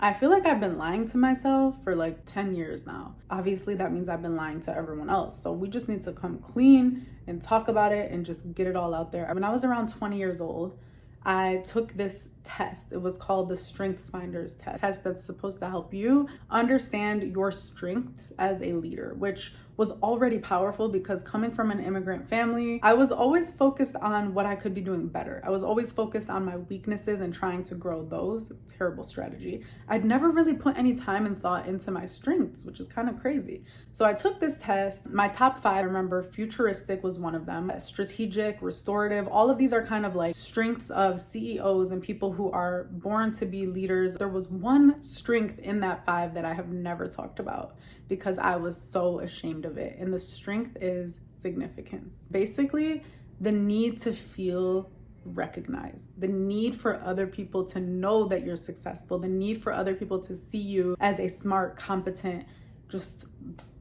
I feel like I've been lying to myself for like 10 years now. Obviously, that means I've been lying to everyone else. So we just need to come clean and talk about it and just get it all out there. When I was around 20 years old, I took this test. It was called the Strengths Finders test that's supposed to help you understand your strengths as a leader, which was already powerful because coming from an immigrant family, I was always focused on what I could be doing better. I was always focused on my weaknesses and trying to grow those. Terrible strategy. I'd never really put any time and thought into my strengths, which is kind of crazy. So I took this test. My top 5, I remember futuristic was one of them, strategic, restorative. All of these are kind of like strengths of CEOs and people who are born to be leaders. There was one strength in that 5 that I have never talked about because I was so ashamed of it. And the strength is significance. Basically, the need to feel recognized, the need for other people to know that you're successful, the need for other people to see you as a smart, competent, just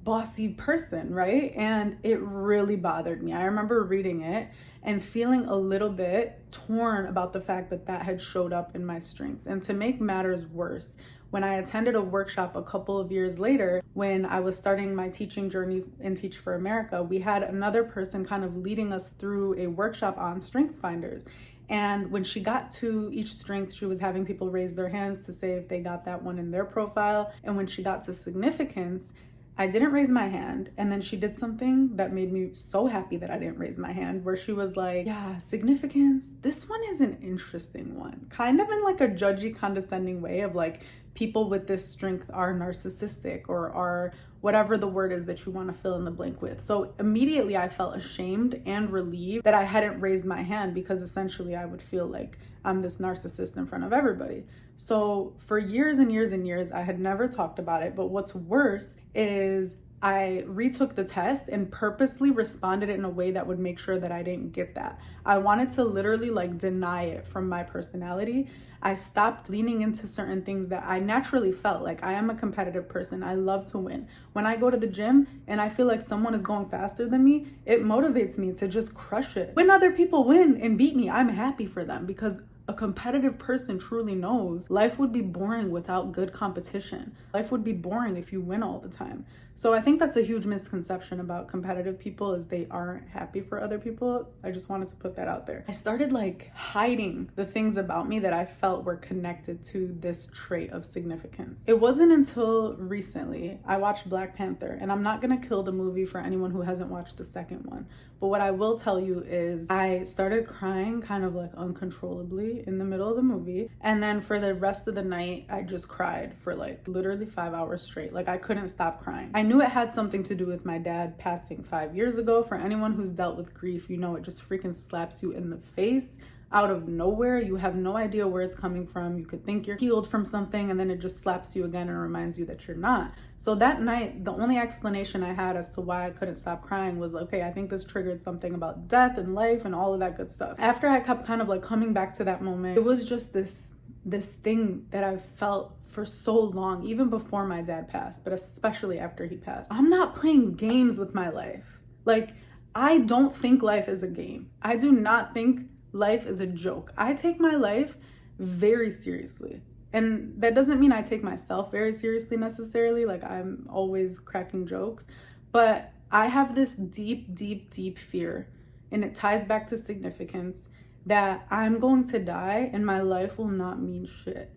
bossy person, right? And it really bothered me. I remember reading it and feeling a little bit torn about the fact that that had showed up in my strengths. And to make matters worse, when I attended a workshop a couple of years later, when I was starting my teaching journey in Teach for America, we had another person kind of leading us through a workshop on Strengths Finders. And when she got to each strength, she was having people raise their hands to say if they got that one in their profile. And when she got to significance, I didn't raise my hand. And then she did something that made me so happy that I didn't raise my hand, where she was like, yeah, significance, this one is an interesting one. Kind of in like a judgy, condescending way of like, people with this strength are narcissistic or are whatever the word is that you want to fill in the blank with. So immediately I felt ashamed and relieved that I hadn't raised my hand, because essentially I would feel like I'm this narcissist in front of everybody. So for years and years and years, I had never talked about it. But what's worse is I retook the test and purposely responded in a way that would make sure that I didn't get that. I wanted to literally like deny it from my personality. I stopped leaning into certain things that I naturally felt. Like, I am a competitive person. I love to win. When I go to the gym and I feel like someone is going faster than me, it motivates me to just crush it. When other people win and beat me, I'm happy for them, because a competitive person truly knows life would be boring without good competition. Life would be boring if you win all the time. So I think that's a huge misconception about competitive people, is they aren't happy for other people. I just wanted to put that out there. I started like hiding the things about me that I felt were connected to this trait of significance. It wasn't until recently I watched Black Panther, and I'm not gonna kill the movie for anyone who hasn't watched the second one. But what I will tell you is I started crying kind of like uncontrollably in the middle of the movie. And then for the rest of the night, I just cried for like literally 5 hours straight. Like, I couldn't stop crying. I knew it had something to do with my dad passing 5 years ago. For anyone who's dealt with grief, you know it just freaking slaps you in the face out of nowhere. You have no idea where it's coming from. You could think you're healed from something, and then it just slaps you again and reminds you that you're not. So that night, the only explanation I had as to why I couldn't stop crying was, okay, I think this triggered something about death and life and all of that good stuff. After I kept kind of like coming back to that moment, it was just this thing that I felt for so long, even before my dad passed, but especially after he passed. I'm not playing games with my life. Like, I don't think life is a game. I do not think life is a joke. I take my life very seriously. And that doesn't mean I take myself very seriously necessarily. Like, I'm always cracking jokes. But I have this deep, deep, deep fear, and it ties back to significance, that I'm going to die and my life will not mean shit.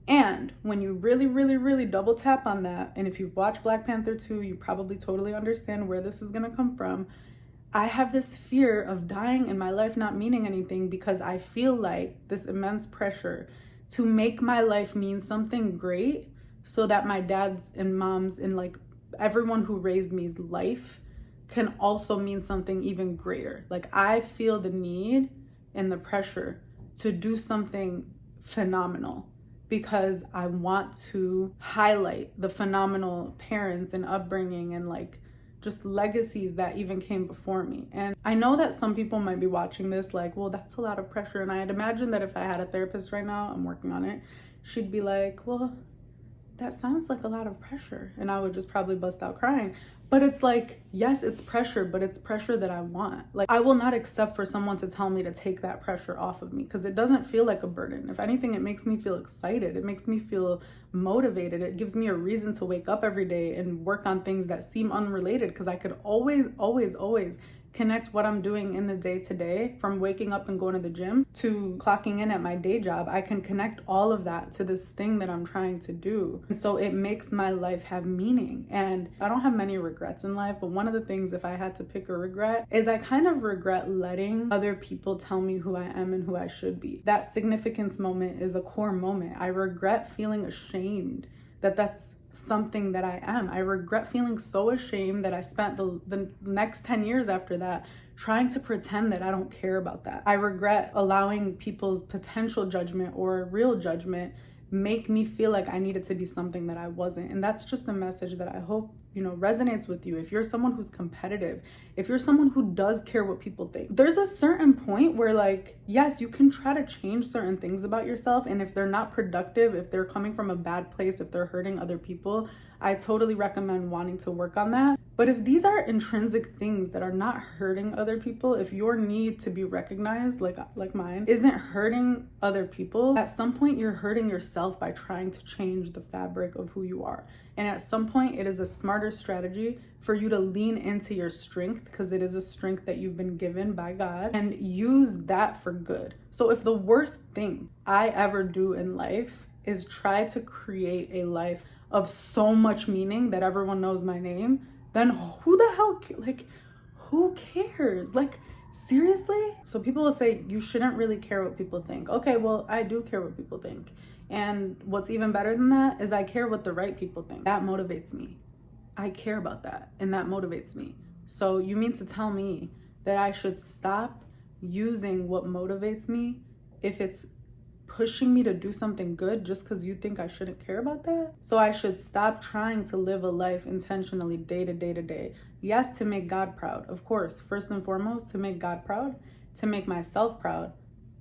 And when you really, really, really double tap on that, and if you've watched Black Panther 2, you probably totally understand where this is gonna come from. I have this fear of dying and my life not meaning anything, because I feel like this immense pressure to make my life mean something great, so that my dad's and mom's and like everyone who raised me's life can also mean something even greater. Like, I feel the need and the pressure to do something phenomenal, because I want to highlight the phenomenal parents and upbringing and like just legacies that even came before me. And I know that some people might be watching this like, well, that's a lot of pressure. And I'd imagine that if I had a therapist right now, I'm working on it, she'd be like, well, that sounds like a lot of pressure. And I would just probably bust out crying. But it's like, yes, it's pressure, but it's pressure that I want. Like, I will not accept for someone to tell me to take that pressure off of me, because it doesn't feel like a burden. If anything, it makes me feel excited. It makes me feel motivated. It gives me a reason to wake up every day and work on things that seem unrelated, because I could always connect what I'm doing in the day to day, from waking up and going to the gym to clocking in at my day job. I can connect all of that to this thing that I'm trying to do. And so it makes my life have meaning. And I don't have many regrets in life, but one of the things, if I had to pick a regret, is I kind of regret letting other people tell me who I am and who I should be. That significance moment is a core moment. I regret feeling ashamed that that's something that I am. I regret feeling so ashamed that I spent the next 10 years after that trying to pretend that I don't care about that. I regret allowing people's potential judgment or real judgment make me feel like I needed to be something that I wasn't. And that's just a message that I hope, resonates with you. If you're someone who's competitive, if you're someone who does care what people think, there's a certain point where, like, yes, you can try to change certain things about yourself. And if they're not productive, if they're coming from a bad place, if they're hurting other people, I totally recommend wanting to work on that. But if these are intrinsic things that are not hurting other people, if your need to be recognized, like mine, isn't hurting other people, at some point you're hurting yourself by trying to change the fabric of who you are. And at some point, it is a smarter strategy for you to lean into your strength, because it is a strength that you've been given by God, and use that for good. So if the worst thing I ever do in life is try to create a life of so much meaning that everyone knows my name, then who the hell, who cares? Like, seriously? So people will say, you shouldn't really care what people think. Okay, well, I do care what people think. And what's even better than that is I care what the right people think. That motivates me. I care about that, and that motivates me. So you mean to tell me that I should stop using what motivates me if it's pushing me to do something good just because you think I shouldn't care about that? So I should stop trying to live a life intentionally day to day to day. Yes, to make God proud, of course. First and foremost, to make God proud, to make myself proud.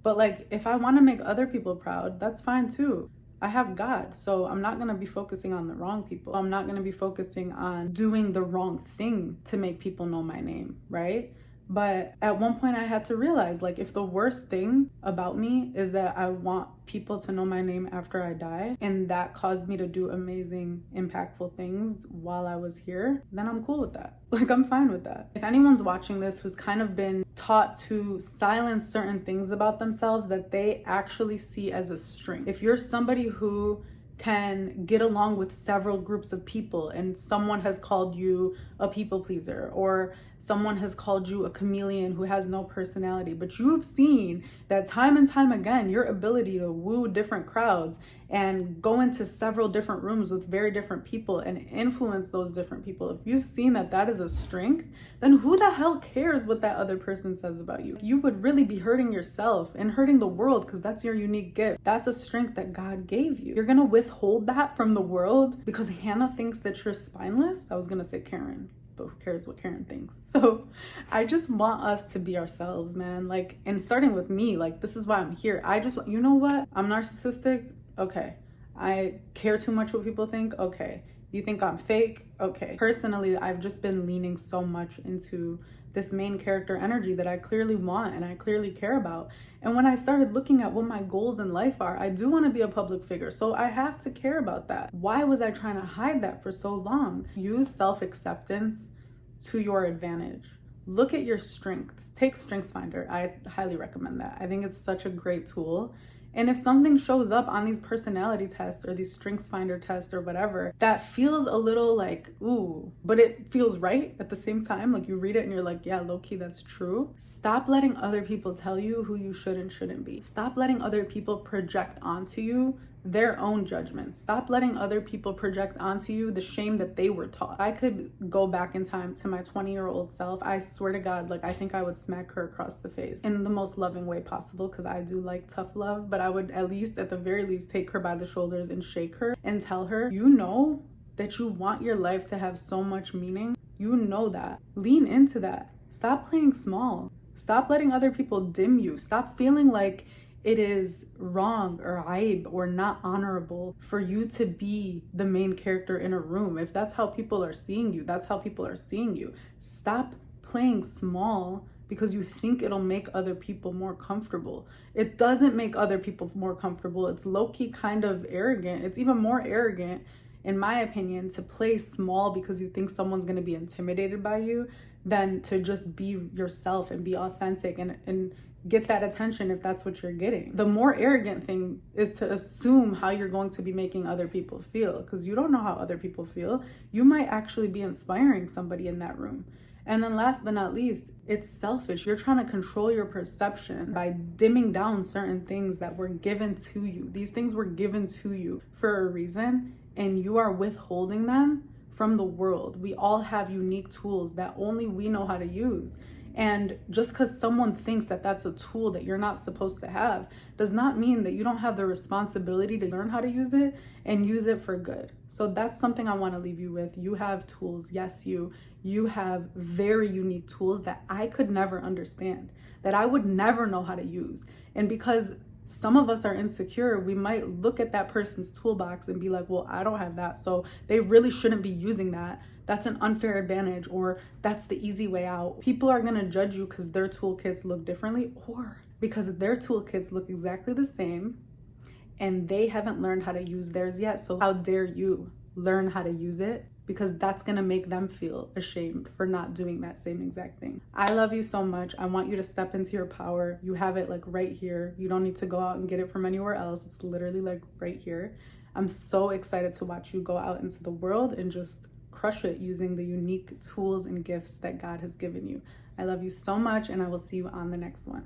But like, if I want to make other people proud, that's fine too. I have God, so I'm not going to be focusing on the wrong people. I'm not going to be focusing on doing the wrong thing to make people know my name, right? But at one point I had to realize, like, if the worst thing about me is that I want people to know my name after I die, and that caused me to do amazing, impactful things while I was here, then I'm cool with that. Like, I'm fine with that. If anyone's watching this who's kind of been taught to silence certain things about themselves that they actually see as a strength, if you're somebody who can get along with several groups of people and someone has called you a people pleaser, or someone has called you a chameleon who has no personality, but you've seen that time and time again, your ability to woo different crowds and go into several different rooms with very different people and influence those different people, if you've seen that that is a strength, then who the hell cares what that other person says about you? You would really be hurting yourself and hurting the world, because that's your unique gift. That's a strength that God gave you. You're gonna withhold that from the world because Hannah thinks that you're spineless? I was gonna say Karen, but who cares what Karen thinks? So I just want us to be ourselves, man. Like, and starting with me, like, this is why I'm here. You know what? I'm narcissistic. Okay. I care too much what people think. Okay. You think I'm fake? Okay. Personally, I've just been leaning so much into this main character energy that I clearly want and I clearly care about. And when I started looking at what my goals in life are, I do want to be a public figure. So I have to care about that. Why was I trying to hide that for so long? Use self-acceptance to your advantage. Look at your strengths. Take StrengthsFinder. I highly recommend that. I think it's such a great tool. And if something shows up on these personality tests or these StrengthsFinder tests or whatever that feels a little like, ooh, but it feels right at the same time, like you read it and you're like, yeah, low-key, that's true. Stop letting other people tell you who you should and shouldn't be. Stop letting other people project onto you their own judgments. Stop letting other people project onto you the shame that they were taught. I could go back in time to my 20-year-old self. I swear to God, like, I think I would smack her across the face in the most loving way possible, because I do like tough love, but I would at the very least, take her by the shoulders and shake her and tell her, you know that you want your life to have so much meaning. You know that. Lean into that. Stop playing small. Stop letting other people dim you. Stop feeling like it is wrong or aib or not honorable for you to be the main character in a room. If that's how people are seeing you, that's how people are seeing you. Stop playing small because you think it'll make other people more comfortable. It doesn't make other people more comfortable. It's low-key kind of arrogant. It's even more arrogant, in my opinion, to play small because you think someone's going to be intimidated by you than to just be yourself and be authentic and get that attention if that's what you're getting. The more arrogant thing is to assume how you're going to be making other people feel, because you don't know how other people feel. You might actually be inspiring somebody in that room. And then last but not least, it's selfish. You're trying to control your perception by dimming down certain things that were given to you. These things were given to you for a reason, and you are withholding them from the world. We all have unique tools that only we know how to use. And just because someone thinks that that's a tool that you're not supposed to have does not mean that you don't have the responsibility to learn how to use it and use it for good. So that's something I want to leave you with. You have tools. Yes, you have very unique tools that I could never understand, that I would never know how to use. And because some of us are insecure, we might look at that person's toolbox and be like, well, I don't have that, so they really shouldn't be using that. That's an unfair advantage, or that's the easy way out. People are going to judge you because their toolkits look differently, or because their toolkits look exactly the same and they haven't learned how to use theirs yet. So how dare you learn how to use it, because that's going to make them feel ashamed for not doing that same exact thing. I love you so much. I want you to step into your power. You have it like right here. You don't need to go out and get it from anywhere else. It's literally like right here. I'm so excited to watch you go out into the world and just crush it using the unique tools and gifts that God has given you. I love you so much, and I will see you on the next one.